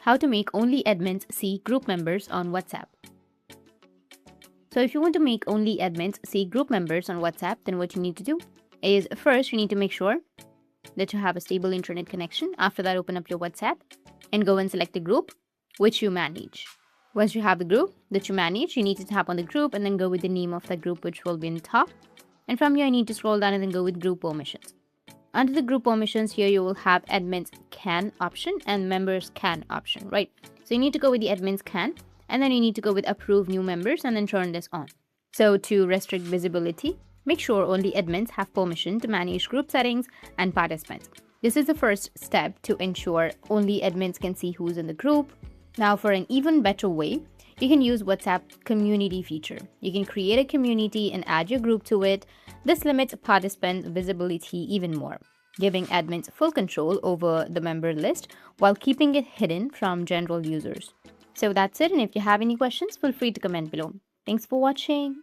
how to make only admins see group members on WhatsApp. So if you want to make only admins see group members on WhatsApp, then what you need to do is first you need to make sure that you have a stable internet connection. After that, open up your WhatsApp and go and select the group which you manage. Once you have the group that you manage, you need to tap on the group and then go with the name of the group, which will be in the top. And from here, you need to scroll down and then go with group permissions. Under the group permissions, here you will have admins can option and members can option, right? So you need to go with the admins can, and then you need to go with approve new members and then turn this on. So to restrict visibility, make sure only admins have permission to manage group settings and participants. This is the first step to ensure only admins can see who's in the group. Now, for an even better way, you can use WhatsApp community feature. You can create a community and add your group to it. This limits participant visibility even more, giving admins full control over the member list while keeping it hidden from general users. So that's it, and if you have any questions, feel free to comment below. Thanks for watching.